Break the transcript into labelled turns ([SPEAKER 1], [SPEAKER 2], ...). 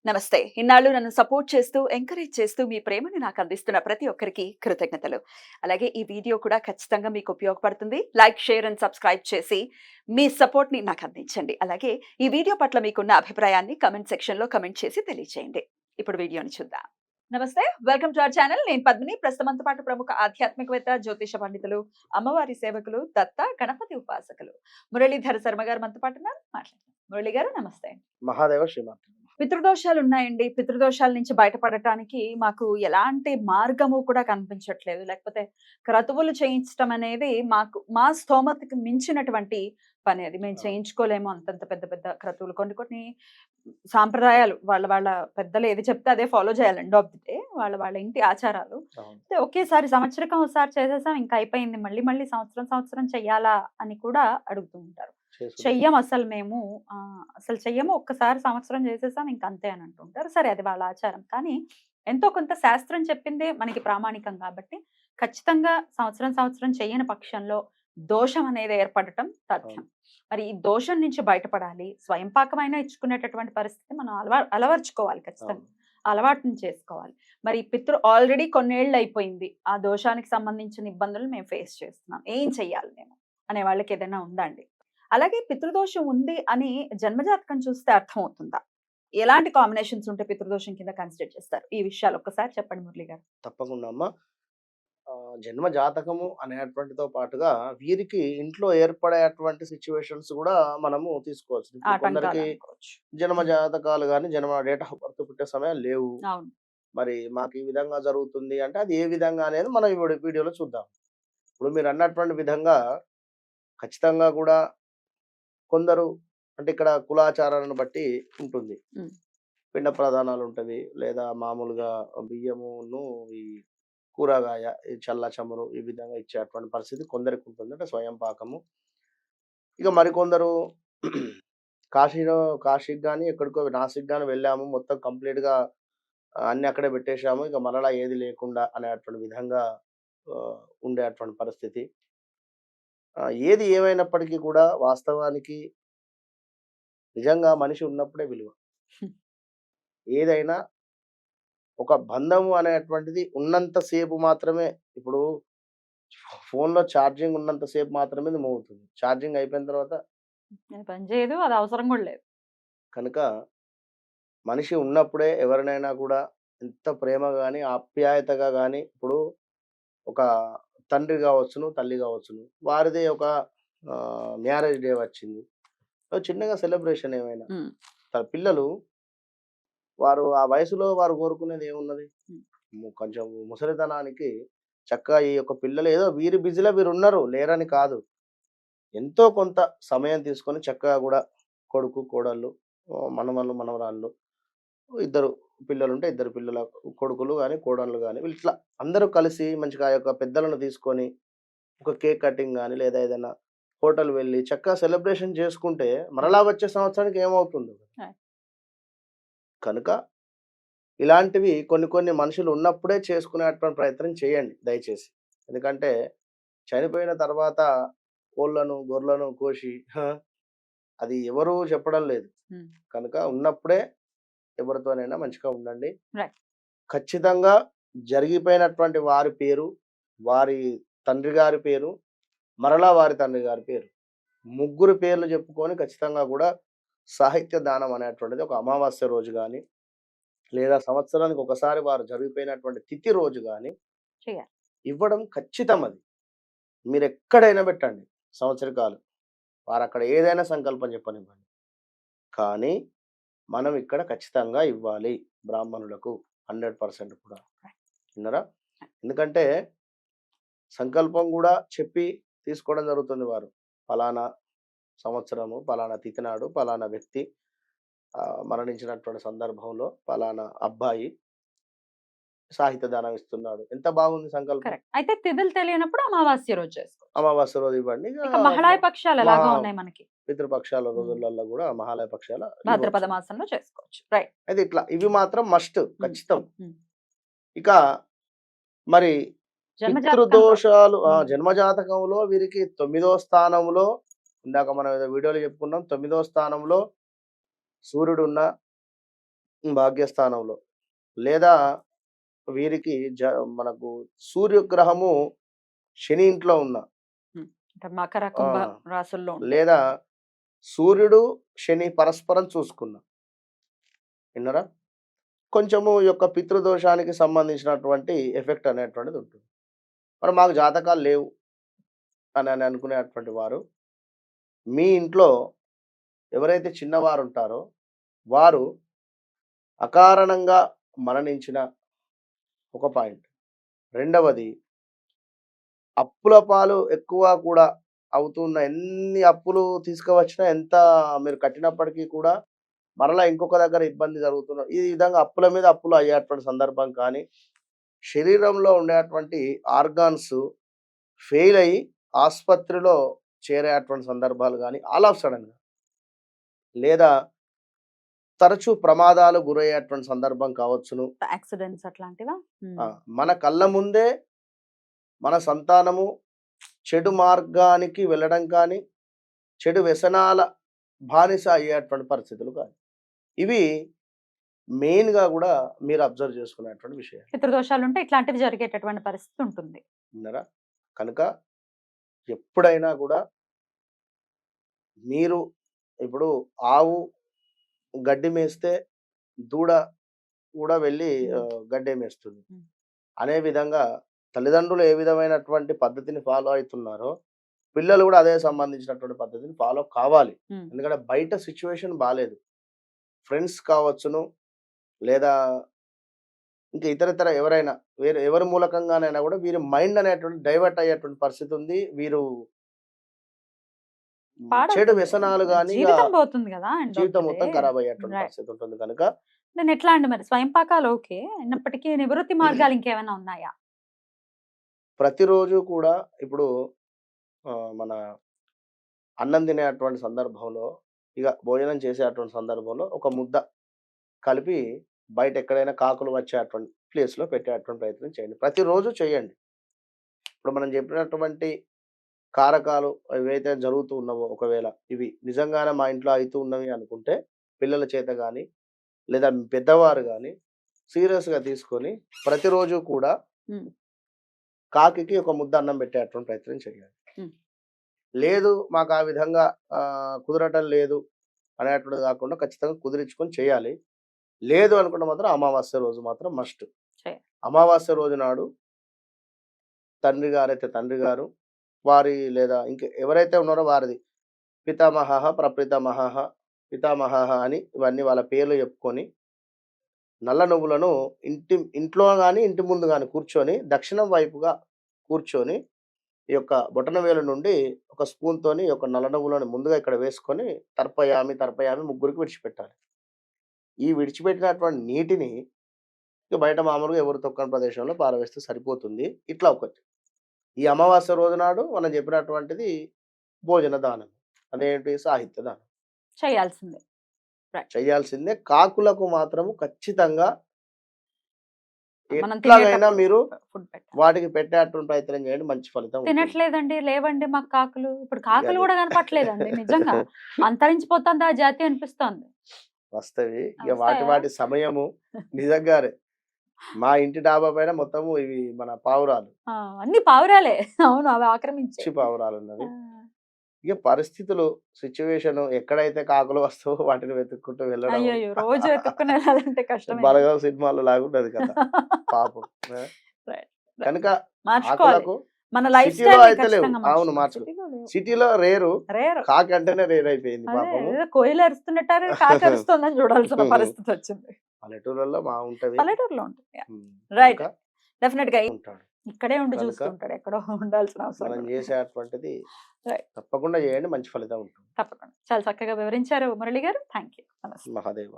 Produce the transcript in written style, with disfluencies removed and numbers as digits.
[SPEAKER 1] నమస్తే. ఇన్నాళ్ళు నన్ను సపోర్ట్ చేస్తూ, ఎంకరేజ్ చేస్తూ మీ ప్రేమని నాకు అందిస్తున్న ప్రతి ఒక్కరికి కృతజ్ఞతలు. అలాగే ఈ వీడియో కూడా ఖచ్చితంగా మీకు ఉపయోగపడుతుంది. లైక్, షేర్ అండ్ సబ్స్క్రైబ్ చేసి మీ సపోర్ట్‌ని నాకు అందించండి. అలాగే ఈ వీడియో పట్ల మీకున్న అభిప్రాయాన్ని కామెంట్ సెక్షన్‌లో కామెంట్ చేసి తెలియజేయండి. ఇప్పుడు వీడియోని చూద్దాం. నమస్తే. Welcome to our channel. నేను పద్మిని. ప్రస్తుతం మనతో పాటు ప్రముఖ ఆధ్యాత్మికవేత్త, జ్యోతిష పండితులు, అమ్మవారి సేవకులు, దత్త, గణపతి ఉపాసకులు మురళీధర శర్మ గారు మనతో పాటు ఉన్నారు. మాట్లాడదాం. మురళి గారు నమస్తే.
[SPEAKER 2] మహాదేవ శ్రీమాత్రే.
[SPEAKER 1] పితృదోషాలు ఉన్నాయండి. పితృదోషాల నుంచి బయటపడటానికి మాకు ఎలాంటి మార్గము కూడా కనిపించట్లేదు. లేకపోతే క్రతువులు చేయించటం అనేది మా స్తోమతకి మించినటువంటి పని అది. మేము చేయించుకోలేము అంతంత పెద్ద పెద్ద క్రతువులు. కొన్ని కొన్ని సాంప్రదాయాలు వాళ్ళ పెద్దలు ఏది చెప్తే అదే ఫాలో చేయాలి. ఎండ్ ఆఫ్ ది డే వాళ్ళ ఇంటి ఆచారాలు. అయితే ఒకేసారి సంవత్సరకం ఒకసారి చేసేసాం ఇంకా అయిపోయింది. మళ్ళీ మళ్ళీ సంవత్సరం సంవత్సరం చెయ్యాలా అని కూడా అడుగుతూ ఉంటారు. చెయ్యం అసలు మేము అసలు చెయ్యము. ఒక్కసారి సంవత్సరం చేసేసాం ఇంక అంతే అని అంటుంటారు. సరే అది వాళ్ళ ఆచారం. కానీ ఎంతో కొంత శాస్త్రం చెప్పిందే మనకి ప్రామాణికం కాబట్టి ఖచ్చితంగా సంవత్సరం సంవత్సరం చెయ్యని పక్షంలో దోషం అనేది ఏర్పడటం తథ్యం. మరి ఈ దోషం నుంచి బయటపడాలి. స్వయం పాకమైనా ఇచ్చుకునేటటువంటి పరిస్థితి మనం అలవర్చుకోవాలి ఖచ్చితంగా. అలవాటుని చేసుకోవాలి. మరి ఆల్రెడీ కొన్నేళ్ళు అయిపోయింది. ఆ దోషానికి సంబంధించిన ఇబ్బందులు మేము ఫేస్ చేస్తున్నాం. ఏం చెయ్యాలి మేము అనే వాళ్ళకి ఏదైనా ఉందా అండి? అలాగే పితృదోషం ఉంది అని జన్మజాతకం చూస్తే అర్థమవుతుందా? ఎలాంటి కాంబినేషన్స్ ఉంటే పితృదోషం కింద కన్సిడర్ చేస్తారు? ఈ విషయాలు ఒక్కసారి చెప్పండి మురళి గారు.
[SPEAKER 2] తప్పకుండా అమ్మా. జన్మ జాతకము అనేటువంటితో పాటుగా వీరికి ఇంట్లో ఏర్పడేటువంటి సిచ్యువేషన్స్ కూడా మనము తీసుకోవచ్చు. ఇప్పుడు కొందరికి జన్మ జాతకాలు గాని, జన్మ డేట్ ఆఫ్ బర్త్ పుట్టే సమయాలు లేవు.
[SPEAKER 1] అవును.
[SPEAKER 2] మరి మాకు ఈ విధంగా జరుగుతుంది అంటే అది ఏ విధంగా అనేది మనం ఈ వీడియోలో చూద్దాం. ఇప్పుడు మీరు అన్నటువంటి విధంగా ఖచ్చితంగా కూడా కొందరు అంటే ఇక్కడ కులాచారాలను బట్టి ఉంటుంది. పిండ ప్రధానాలు ఉంటవి. లేదా మామూలుగా బియ్యమును ఈ కూరగాయ, ఈ చల్ల చమురు ఈ విధంగా ఇచ్చేటువంటి పరిస్థితి కొందరికి ఉంటుంది. అంటే స్వయం పాకము. ఇక మరికొందరు కాశీకి గాని, ఎక్కడికో నాసిక్ గాని వెళ్ళాము. మొత్తం కంప్లీట్‌గా అన్నీ అక్కడే పెట్టేసాము. ఇక మరలా ఏది లేకుండా అనేటువంటి విధంగా ఉండేటువంటి పరిస్థితి. ఏది ఏమైనప్పటికీ కూడా వాస్తవానికి నిజంగా మనిషి ఉన్నప్పుడే విలువ. ఏదైనా ఒక బంధము అనేటువంటిది ఉన్నంత సేపు మాత్రమే. ఇప్పుడు ఫోన్‌లో ఛార్జింగ్ ఉన్నంత సేపు మాత్రమే ఇది మోగుతుంది. ఛార్జింగ్ అయిపోయిన తర్వాత
[SPEAKER 1] పని చేయదు. అది అవసరం కూడా లేదు.
[SPEAKER 2] కనుక మనిషి ఉన్నప్పుడే ఎవరినైనా కూడా ఎంత ప్రేమగా గాని, ఆప్యాయతగా గాని ఇప్పుడు ఒక తండ్రి గావచ్చును, తల్లి గావచ్చును. వారిది ఒక మ్యారేజ్ డే వచ్చింది. చిన్నగా సెలబ్రేషన్ ఏమైనా. పిల్లలు వారు ఆ వయసులో వారు కోరుకునేది ఏమున్నది? కొంచెం ముసలితనానికి చక్కగా ఈ యొక్క పిల్లలు ఏదో వీరి బిజీలో వీరున్నారు. లేరని కాదు. ఎంతో కొంత సమయం తీసుకొని చక్కగా గూడా కొడుకు, కోడళ్ళు, మనమళ్ళు, మనవరాళ్ళు ఇద్దరు పిల్లలుంటే ఇద్దరు పిల్లల కొడుకులు గాని, కోడళ్ళు గాని వీళ్ళిట్లా అందరూ కలిసి మంచిగా ఆ యొక్క పెద్దలను తీసుకొని ఒక కేక్ కటింగ్ గాని, లేదా ఏదైనా హోటల్ వెళ్లి చక్కగా సెలబ్రేషన్ చేసుకుంటే మరలా వచ్చే సంవత్సరానికి ఏమవుతుందో. కనుక ఇలాంటివి కొన్ని కొన్ని మనుషులు ఉన్నప్పుడే చేసుకునేటువంటి ప్రయత్నం చేయండి దయచేసి. ఎందుకంటే చనిపోయిన తర్వాత కోళ్ళను, గొర్రెలను కోసి అది ఎవరు చెప్పడం లేదు. కనుక ఉన్నప్పుడే ఎవరితోనైనా మంచిగా ఉండండి. ఖచ్చితంగా జరిగిపోయినటువంటి వారి పేరు, వారి తండ్రి గారి పేరు, మరలా వారి తండ్రి గారి పేరు, ముగ్గురు పేర్లు చెప్పుకొని ఖచ్చితంగా కూడా సాహిత్య దానం అనేటువంటిది ఒక అమావాస్య రోజు గాని, లేదా సంవత్సరానికి ఒకసారి వారు జరిగిపోయినటువంటి తిథి రోజు గాని ఇవ్వడం ఖచ్చితం. అది మీరెక్కడైనా పెట్టండి సంవత్సరకాలు. వారక్కడ ఏదైనా సంకల్పం చెప్పనివ్వండి. కానీ మనం ఇక్కడ ఖచ్చితంగా ఇవ్వాలి బ్రాహ్మణులకు 100% కూడా. విన్నారా? ఎందుకంటే సంకల్పం కూడా చెప్పి తీసుకోవడం జరుగుతుంది. వారు ఫలానా సంవత్సరము, ఫలానా తిథి నాడు, ఫలానా వ్యక్తి మరణించినటువంటి సందర్భంలో ఫలానా అబ్బాయి సాహిత్య దానం ఇస్తున్నాడు. ఎంత బాగుంది సంకల్పం.
[SPEAKER 1] అయితే తిథులు తెలియనప్పుడు అమావాస్య రోజు చేసుకోవచ్చు.
[SPEAKER 2] అమావాస్య రోజు ఇవ్వండి.
[SPEAKER 1] మహాళయ పక్షాలు ఎలాగా ఉన్నాయి మనకి.
[SPEAKER 2] పితృపక్షాల రోజులలో కూడా మహాలయ పక్షాల
[SPEAKER 1] భాద్రపద మాసంలో చేసుకోవచ్చు. రైట్.
[SPEAKER 2] అయితే ఇట్లా ఇవి మాత్రం మస్ట్ ఖచ్చితం. ఇక మరి పితృదోషాలు జన్మజాతకంలో వీరికి 9వ స్థానంలో, ఇందాక మనం ఏదో వీడియోలో చెప్పుకున్నాం, 9వ స్థానంలో సూర్యుడు ఉన్న భాగ్యస్థానంలో. లేదా వీరికి మనకు సూర్యగ్రహము శని ఇంట్లో ఉన్న
[SPEAKER 1] హ్మ్. అంటే మకర,
[SPEAKER 2] ఆ!
[SPEAKER 1] కుంభ రాసుల్లో ఉంటే.
[SPEAKER 2] లేదా సూర్యుడు, శని పరస్పరం చూసుకున్న. విన్నారా? కొంచెము ఈ యొక్క పితృదోషానికి సంబంధించినటువంటి ఎఫెక్ట్ అనేటువంటిది ఉంటుంది. మరి మాకు జాతకాలు లేవు అని అనుకునేటువంటి వారు, మీ ఇంట్లో ఎవరైతే చిన్నవారుంటారో వారు అకారణంగా మరణించిన ఒక పాయింట్. రెండవది అప్పుల పాలు ఎక్కువ కూడా అవుతున్న ఎన్ని అప్పులు తీసుకువచ్చినా ఎంత మీరు కట్టినప్పటికీ కూడా మరలా ఇంకొక దగ్గర ఇబ్బంది జరుగుతున్న ఈ విధంగా అప్పుల మీద అప్పులు అయ్యేటువంటి సందర్భం కానీ, శరీరంలో ఉండేటువంటి ఆర్గాన్స్ ఫెయిల్ అయ్యి ఆస్పత్రిలో చేరేటువంటి సందర్భాలు గానీ, ఆల్ ఆఫ్ సడెన్‌గా లేదా తరచూ ప్రమాదాలు గురయ్యేటువంటి సందర్భం కావచ్చును.
[SPEAKER 1] యాక్సిడెంట్స్ అట్లాంటివా?
[SPEAKER 2] ఆ!
[SPEAKER 1] హ్మ్.
[SPEAKER 2] మన కళ్ళ ముందే మన సంతానము చెడు మార్గానికి వెళ్ళడం కానీ, చెడు వ్యసనాల బానిస అయ్యేటువంటి పరిస్థితులు కానీ, ఇవి మెయిన్‌గా గూడా మీరు అబ్జర్వ్ చేసుకునేటువంటి విషయాలు.
[SPEAKER 1] పితృదోషాలుంటే ఇట్లాంటివి జరిగేటటువంటి పరిస్థితి ఉంటుంది.
[SPEAKER 2] విన్నారా? కనుక ఎప్పుడైనా గూడా మీరు ఇప్పుడు ఆవు గడ్డి మేస్తే దూడ కూడా వెళ్ళి
[SPEAKER 1] హ్మ్.
[SPEAKER 2] గడ్డే మేస్తుంది.
[SPEAKER 1] హ్మ్.
[SPEAKER 2] అనే విధంగా తల్లిదండ్రులు ఏ విధమైనటువంటి పద్ధతిని ఫాలో అయితున్నారో, పిల్లలు గూడా అదే సంబంధించినటువంటి పద్ధతిని ఫాలో కావాలి.
[SPEAKER 1] హ్మ్.
[SPEAKER 2] ఎందుకంటే బయట సిట్యుయేషన్ బాలేదు. ఫ్రెండ్స్ కావచ్చును, లేదా ఇంకా ఇతరితర ఎవరైనా వేరే ఎవరి మూలకంగానైనా గూడా వీరి మైండ్ అనేటువంటి డైవర్ట్ అయ్యేటువంటి పరిస్థితి ఉంది. వీరు చెడు
[SPEAKER 1] పాడవుతుంది.
[SPEAKER 2] వ్యసనాలు గాని ఇగ
[SPEAKER 1] జీవితం పోతుంది గదా! ఎండ్ ఆఫ్
[SPEAKER 2] జీవితం
[SPEAKER 1] ద డే.
[SPEAKER 2] మొత్తం ఖరాబ్ అయ్యేటువంటి
[SPEAKER 1] రైట్.
[SPEAKER 2] పరిస్థితి ఉంటుంది కనుక
[SPEAKER 1] నేను ఎట్లా అండి మరి స్వయంపాకాలు ఓకే. అయినప్పటికీ నివృత్తి మార్గాలు ఇంకేమైనా ఉన్నాయా?
[SPEAKER 2] ప్రతిరోజు కూడా ఇప్పుడు మన అన్నం తినేటువంటి సందర్భంలో, ఇగ భోజనం చేసేటువంటి సందర్భంలో ఒక ముద్ద కలిపి బయట ఎక్కడైనా కాకులు వచ్చేటువంటి ప్లేస్‌లో పెట్టేటువంటి ప్రయత్నం చేయండి. ప్రతిరోజు చేయండి. ఇప్పుడు మనం చెప్పినటువంటి కారకాలు ఏవైతే జరుగుతూ ఉన్నవో ఒకవేళ ఇవి నిజంగానే మా ఇంట్లో అయితూ ఉన్నవి అనుకుంటే, పిల్లల చేత గాని, లేదా పెద్దవారు గాని సీరియస్‌గా తీసుకొని ప్రతిరోజు కూడా
[SPEAKER 1] హ్మ్.
[SPEAKER 2] కాకికి ఒక ముద్ద అన్నం పెట్టేటువంటి ప్రయత్నం చేయాలి.
[SPEAKER 1] హ్మ్.
[SPEAKER 2] లేదు మాకు ఆ విధంగా కుదరటం లేదు అనేటువంటిది కాకుండా ఖచ్చితంగా కుదిరించుకొని చేయాలి. లేదు అనుకుంటే మాత్రం అమావాస్య రోజు మాత్రం మస్ట్.
[SPEAKER 1] చేయాలి.
[SPEAKER 2] అమావాస్య రోజు నాడు తండ్రి గారైతే తండ్రి గారు, వారి లేదా ఇంక ఎవరైతే ఉన్నారో వారిది పితామహః, ప్రపితామహః, పితామహః అని ఇవన్నీ వాళ్ళ పేర్లు చెప్పుకొని, నల్ల నువ్వులను ఇంట్లో గాని, ఇంటి ముందు గాని కూర్చొని దక్షిణం వైపుగా కూర్చొని, ఈ యొక్క బొటనవేలు నుండి ఒక స్పూన్‌తోని ఒక నల్ల నువ్వులను ముందుగా ఇక్కడ వేసుకొని తర్పయామి, తర్పయామి ముగ్గురికి విడిచిపెట్టాలి. ఈ విడిచిపెట్టినటువంటి నీటిని ఇక బయట మామూలుగా ఎవరు తొక్కని ప్రదేశంలో పారవేస్తే సరిపోతుంది. ఇట్లా ఒకటి. ఈ అమావాస్య రోజు నాడు మనం చెప్పినటువంటిది భోజన దానం. అదేంటి సాహిత్య దానం.
[SPEAKER 1] చేయాల్సిందే. రైట్.
[SPEAKER 2] చేయాల్సిందే. కాకులకు మాత్రము ఖచ్చితంగా
[SPEAKER 1] మనం
[SPEAKER 2] ఎట్లాగైనా
[SPEAKER 1] తినేటప్పుడు
[SPEAKER 2] మీరు
[SPEAKER 1] ఫుడ్ పెట్టాలి.
[SPEAKER 2] వాటికి పెట్టేటువంటి ప్రయత్నం చేయండి. మంచి ఫలితం ఉంటుంది.
[SPEAKER 1] తినట్లేదండి. లేవండి మాకు కాకులు. ఇప్పుడు కాకులు
[SPEAKER 2] అదే.
[SPEAKER 1] గూడా కనపట్లేదండి నిజంగా. అంతరించిపోతుందా ఆ జాతి అనిపిస్తోంది.
[SPEAKER 2] వస్తవి. ఇక వాటి
[SPEAKER 1] వస్తాయా?
[SPEAKER 2] వాటి సమయము నిజంగానే. మా ఇంటి డాబా పైన మొత్తము ఇవి మన పావురాలు.
[SPEAKER 1] ఆ! అన్ని పావురాలే. అవును. అవి ఆక్రమించాయి.
[SPEAKER 2] పిచ్చి పావురాలున్నవి.
[SPEAKER 1] ఆ!
[SPEAKER 2] ఇక పరిస్థితులు, సిట్యుయేషను ఎక్కడైతే కాకులు వస్తావో వాటిని వెతుక్కుంటూ వెళ్ళడం.
[SPEAKER 1] అయ్యయ్యో! రోజు వెతుక్కుని ఎళ్ళాలంటే కష్టమే గదా!
[SPEAKER 2] 'బలగం' సినిమాలో లాగున్నది కథ. పాపం. ఆ!
[SPEAKER 1] రైట్. రైట్.
[SPEAKER 2] కనుక
[SPEAKER 1] మార్చుకోవాలి.
[SPEAKER 2] కాకులకు
[SPEAKER 1] మన లైఫ్
[SPEAKER 2] సిటీలో
[SPEAKER 1] స్టైల్‌ని
[SPEAKER 2] అయితే లేవు.
[SPEAKER 1] ఖచ్చితంగా
[SPEAKER 2] అవును
[SPEAKER 1] మార్చుకోవాలి.
[SPEAKER 2] మార్చుకో.
[SPEAKER 1] సిటీలో లేవు.
[SPEAKER 2] సిటీలో రేరు.
[SPEAKER 1] రేర్.
[SPEAKER 2] కాకి అంటేనే రేర్ అయిపోయింది
[SPEAKER 1] అదే
[SPEAKER 2] పాపము.
[SPEAKER 1] ఏదో కోయిల అరుస్తున్నట్టారు కాకి అరుస్తోందని చూడాల్సిన పరిస్థితొచ్చింది.
[SPEAKER 2] పల్లెటూరులలో బాగుంటది.
[SPEAKER 1] పల్లెటూరులో ఉంటుంది. యాహ్!
[SPEAKER 2] హ్మ్.
[SPEAKER 1] రైట్.
[SPEAKER 2] కనుక
[SPEAKER 1] డెఫినిట్‌గా
[SPEAKER 2] ఉంటాడు.
[SPEAKER 1] ఇక్కడే ఉండి
[SPEAKER 2] కనుక
[SPEAKER 1] చూస్తూ ఉంటాడు. ఎక్కడో ఉండాల్సిన అవసరం
[SPEAKER 2] మనం
[SPEAKER 1] కూడా.
[SPEAKER 2] చేసేటువంటిది
[SPEAKER 1] రైట్.
[SPEAKER 2] తప్పకుండా చేయండి. మంచి ఫలితం ఉంటుంది.
[SPEAKER 1] తప్పకుండా. చాలా చక్కగా వివరించారు మురళి గారు. Thank you. నమస్తే.
[SPEAKER 2] మహాదేవ.